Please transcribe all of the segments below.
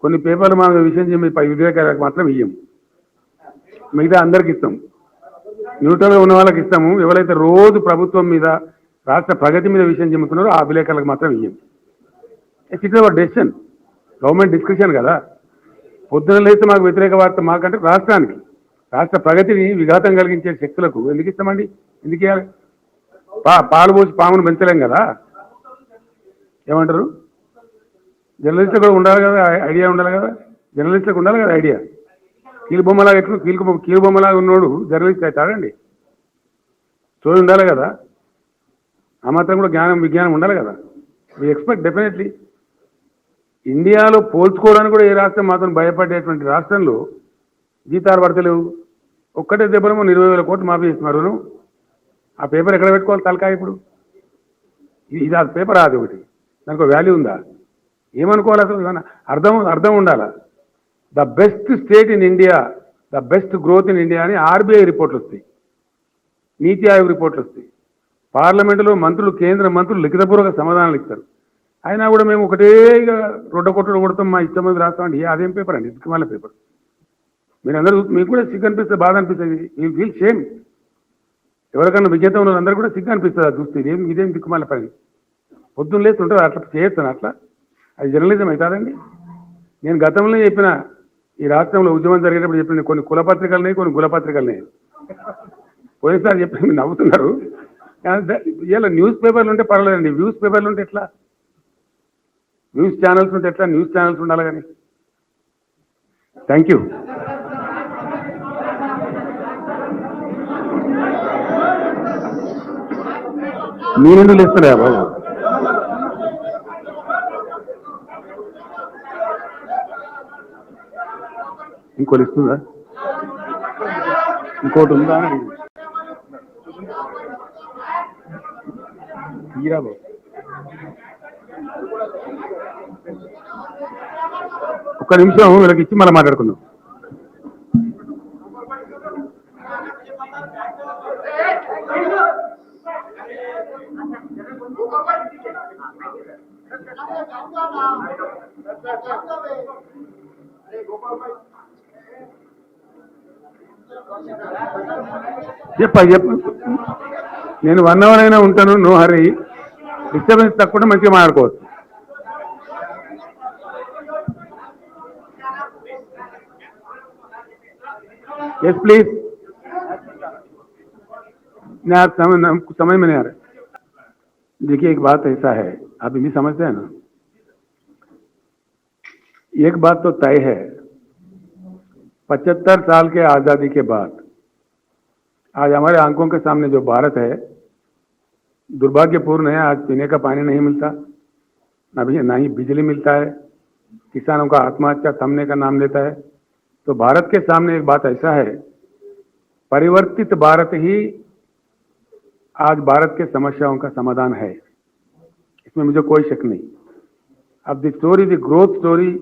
కొన్ని పేపర్లు మా విషయం వివేకాలకు మాత్రం ఇయ్యం, మిగతా అందరికి ఇస్తాం. న్యూట్రల్గా ఉన్న వాళ్ళకి ఇస్తాము. ఎవరైతే రోజు ప్రభుత్వం మీద రాష్ట్ర ప్రగతి మీద విషయం చెబుతున్నారో ఆ విలేకరులకు మాత్రం ఇయ్యం. It's our decision, government discussion కదా. పొద్దున లేస్తే మాకు వ్యతిరేక వార్త మాకంటే రాష్ట్రానికి, రాష్ట్ర ప్రగతిని విఘాతం కలిగించే శక్తులకు ఎందుకు ఇస్తామండి? ఎందుకు ఇవ్వాలి? పాలు పోసి పామును పెంచలేం కదా. ఏమంటారు? జర్నలిస్ట్ కూడా ఉండాలి కదా, ఐడియా ఉండాలి కదా, జర్నలిస్ట్లకు ఉండాలి కదా ఐడియా. కీలుబొమ్మలాగా ఎట్లు కీలుబొమ్మలాగా ఉన్నోడు జర్నలిస్ట్ అవుతాడండి? చోటు ఉండాలి కదా, ఆ మాత్రం కూడా విజ్ఞానం ఉండాలి కదా. We expect definitely. ఇండియాలో పోల్చుకోవడానికి కూడా ఏ రాష్ట్రం మాత్రం భయపడేటువంటి రాష్ట్రంలో జీతాలు పడతలేవు. ఒక్కటే దెబ్బలో 20,000 కోట్లు మాఫీ చేస్తున్నారు. ఆ పేపర్ ఎక్కడ పెట్టుకోవాలి తలకాయ? ఇప్పుడు ఇది అది పేపర్ అది ఒకటి, దానికి వాల్యూ ఉందా? ఏమనుకోవాలి అసలు? అర్థం ఉండాలా? The best state in India, the best growth in India అని ఆర్బీఐ రిపోర్ట్లు వస్తాయి, నీతి ఆయోగ్ రిపోర్ట్లు వస్తాయి, పార్లమెంటులో మంత్రులు, కేంద్ర మంత్రులు లిఖితపూర్వక సమాధానాలు ఇస్తారు. అయినా కూడా మేము ఒకటే ఇక కొట్టుడు కొడతాం, మా ఇష్టం మీద రాస్తామండి. అదేం పేపర్ అండి? దిక్కుమాల పేపర్. మీరందరూ, మీకు కూడా సిగ్గు అనిపిస్తుంది, బాధ అనిపిస్తుంది, యూ ఫీల్ షేమ్. ఎవరికన్నా విజేత ఉన్న అందరూ కూడా సిగ్గు అనిపిస్తుంది అది చూస్తే. ఇదేం దిక్కుమాల పని? పొద్దున్న లేస్తుంటారు అట్లా చేయొస్తాను, అట్లా అది జర్నలిజం అవుతుందండి. నేను గతంలో చెప్పిన, ఈ రాష్ట్రంలో ఉద్యమం జరిగేటప్పుడు చెప్పిన కొన్ని కులపత్రికలున్నాయి, కొన్ని కులపత్రికలున్నాయి. పోయినసారి చెప్పి మీరు నవ్వుతున్నారు. ఇలా న్యూస్ పేపర్లు ఉంటే పర్వాలేదండి, వ్యూస్ పేపర్లు ఉంటే ఎట్లా? న్యూస్ ఛానల్స్ ఉంటే ఎట్లా? న్యూస్ ఛానల్స్ ఉండాలి కానీ. Thank you. మీరెందుకు లేస్తున్నాయా బాబు? ఇంకోటి ఇస్తుందా? ఇంకోటి ఉందా? తీరా బాబు, ఒక్క నిమిషం వీళ్ళకి ఇచ్చి మళ్ళీ మాట్లాడుకుందాం. చెప్పు, నేను 1 hour అయినా ఉంటాను, నో హరీ. డిస్టర్బెన్స్ తక్కువ మంచిగా మాట్లాడుకోవచ్చు. यस प्लीज, समय में नहीं आ रहा. देखिए, एक बात ऐसा है, आप भी समझते हैं ना, एक बात तो तय है, 75 साल के आज़ादी के बाद आज हमारे आंखों के सामने जो भारत है दुर्भाग्यपूर्ण है. आज पीने का पानी नहीं मिलता, ना ही बिजली मिलता है, किसानों का आत्महत्या थमने का नाम लेता है. तो भारत के सामने एक बात ऐसा है, परिवर्तित भारत ही आज भारत के समस्याओं का समाधान है, इसमें मुझे कोई शक नहीं. अब the story, the growth story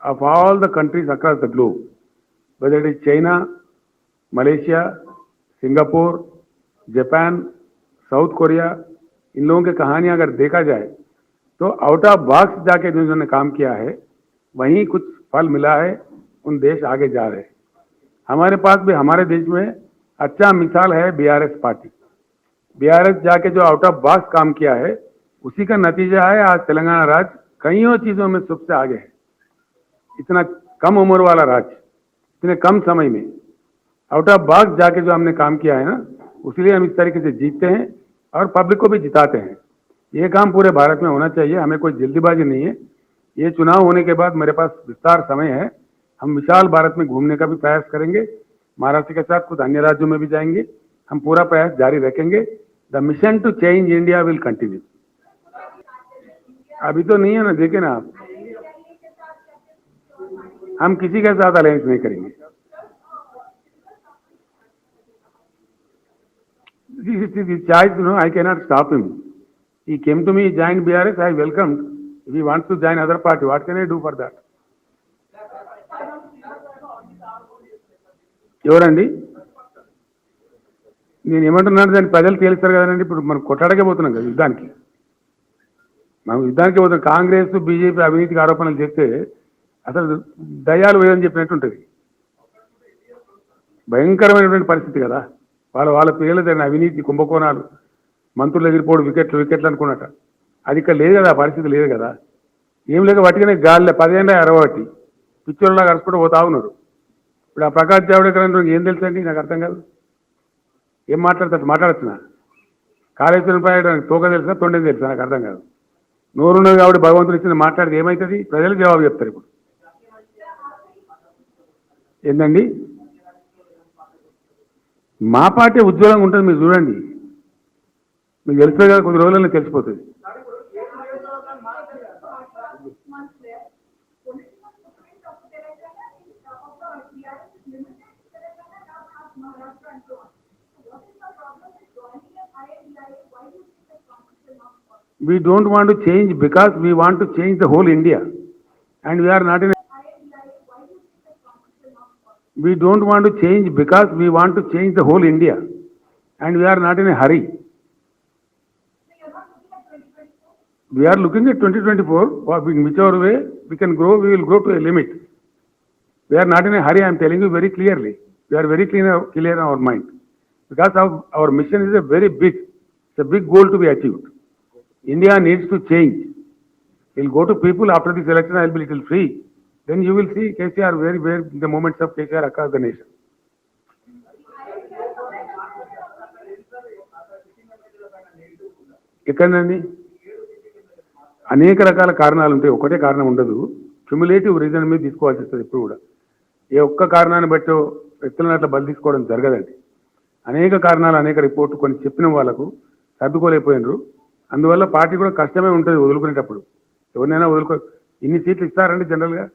of all the countries across the globe, whether it is China, Malaysia, Singapore, Japan, South Korea, इन लोगों की कहानियां अगर देखा जाए तो आउट ऑफ बॉक्स जाके जो उन्होंने काम किया है वहीं कुछ फल मिला है, उन देश आगे जा रहे हैं. हमारे पास भी, हमारे देश में अच्छा मिसाल है बीआरएस पार्टी. बीआरएस जाके जो आउट ऑफ बॉक्स काम किया है उसी का नतीजा है आज तेलंगाना राज्य कईयों चीजों में सबसे आगे है. इतना कम उम्र वाला राज्य, इतने कम समय में आउट ऑफ बॉक्स जाके जो हमने काम किया है ना, उसलिए हम इस तरीके से जीतते हैं और पब्लिक को भी जिताते हैं. ये काम पूरे भारत में होना चाहिए, हमें कोई जल्दीबाजी नहीं है. ये चुनाव होने के बाद मेरे पास विस्तार समय है, हम विशाल भारत में घूमने का भी प्रयास करेंगे. महाराष्ट्र के साथ कुछ अन्य राज्यों में भी जाएंगे. हम पूरा प्रयास जारी रखेंगे. The mission to change India will continue. अभी तो नहीं है ना, देखे ना आप, हम किसी के साथ अलायंस नहीं करेंगे. I cannot stop him. He came to me, joined BRS, I welcomed. If he wants to join other party, what can I do for that? ఎవరండి? నేను ఏమంటున్నాను దాన్ని ప్రజలు తేలుస్తారు కదండి. ఇప్పుడు మనం కొట్లాడకే పోతున్నాం కదా యుద్ధానికి. మనం యుద్ధానికి పోతున్నాం. కాంగ్రెస్ బీజేపీ అవినీతికి ఆరోపణలు చేస్తే అసలు దయ్యాలు వేయని చెప్పినట్టు ఉంటుంది. భయంకరమైనటువంటి పరిస్థితి కదా. వాళ్ళ పేర్లు జరిగిన అవినీతి కుంభకోణాలు, మంత్రులు ఎగిరిపోడు వికెట్లు అనుకున్నట్ట. అది ఇక్కడ లేదు కదా, ఆ పరిస్థితి లేదు కదా. ఏం లేక వాటికనే గాలిలో 10 ఏళ్ళ అరవట్టి పిచ్చోళ్ళలా కలుసుకుంటూ పోతా ఉన్నారు. ఇప్పుడు ఆ ప్రకాష్ జావడేకర్ అంటే ఏం తెలుసండి, నాకు అర్థం కాదు. ఏం మాట్లాడచ్చునా? కాళేశ్వరం ప్రాజెక్టు తోక తెలుసా, తొండేం తెలుసా? నాకు అర్థం కాదు. నోరున్నది కాబట్టి భగవంతుడు ఇచ్చిన మాట్లాడితే ఏమవుతుంది? ప్రజలు జవాబు చెప్తారు. ఇప్పుడు ఏందండి, మా పార్టీ ఉజ్వలంగా ఉంటుంది. మీరు చూడండి, మీకు తెలుస్తుంది కదా, కొద్ది రోజుల్లో తెలిసిపోతుంది. We don't want to change because we want to change the whole India, and we are not in. We don't want to change because we want to change the whole India, and we are not in a hurry. We are looking at 2024. Whichever way we can grow, we will grow to a limit. We are not in a hurry. I am telling you very clearly. We are very clear in our mind, because our mission is a very big. It's a big goal to be achieved. India needs to change. We'll go to people after this election. I'll be little free. Then you will see KCR very the moments of KCR across the nation. ఎక్కడండి అనేక రకాల కారణాలు ఉంటాయి, ఒకటే కారణం ఉండదు. Cumulative reason మీద తీసుకోవాల్సి వస్తుంది ఎప్పుడు కూడా. ఏ ఒక్క కారణాన్ని బట్టి వ్యక్తులను అట్లా బలి తీసుకోవడం జరగదండి. అనేక కారణాలు, అనేక రిపోర్టు కొన్ని చెప్పిన వాళ్ళకు సర్దుకోలేకపోయినరు. అందువల్ల పార్టీ కూడా కష్టమే ఉంటుంది వదులుకునేటప్పుడు. ఎవరినైనా ఇన్ని సీట్లు ఇస్తారండి జనరల్గా?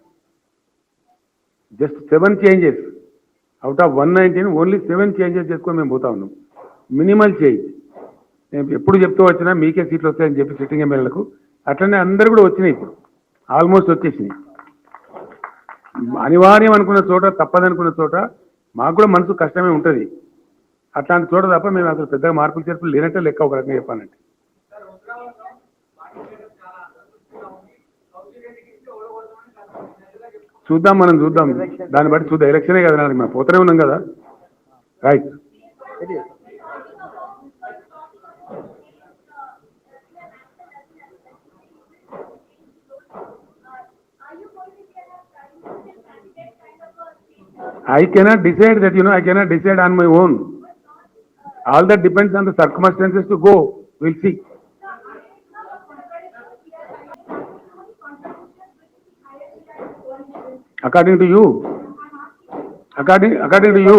Just 7 changes out of 119, only 7 changes చేసుకొని మేము పోతా ఉన్నాం. Minimal change. నేను ఎప్పుడు చెప్తూ వచ్చినా మీకే సీట్లు వస్తాయని చెప్పి సిట్టింగ్ ఎమ్మెల్యేలకు, అట్లనే అందరు కూడా వచ్చినాయి. ఇప్పుడు ఆల్మోస్ట్ వచ్చేసినాయి. అనివార్యం అనుకున్న చోట, తప్పదనుకున్న చోట మాకు కూడా మనసు కష్టమే ఉంటుంది. అట్లాంటి చోట తప్ప మేము అసలు పెద్దగా మార్పులు చేర్పులు లేనట్టే లెక్క, ఒక రకంగా చెప్పాలంటే. చూద్దాం, మనం చూద్దాం, దాన్ని బట్టి చూద్దాం. ఎలక్షనే కదా, మనం పోతూనే ఉన్నాం కదా. Right. I cannot decide that, I cannot decide on my own. All that depends on the circumstances to go. We'll see. According to you. According to you.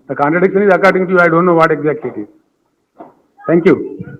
The contradiction is according to you. I don't know what exactly it is. Thank you.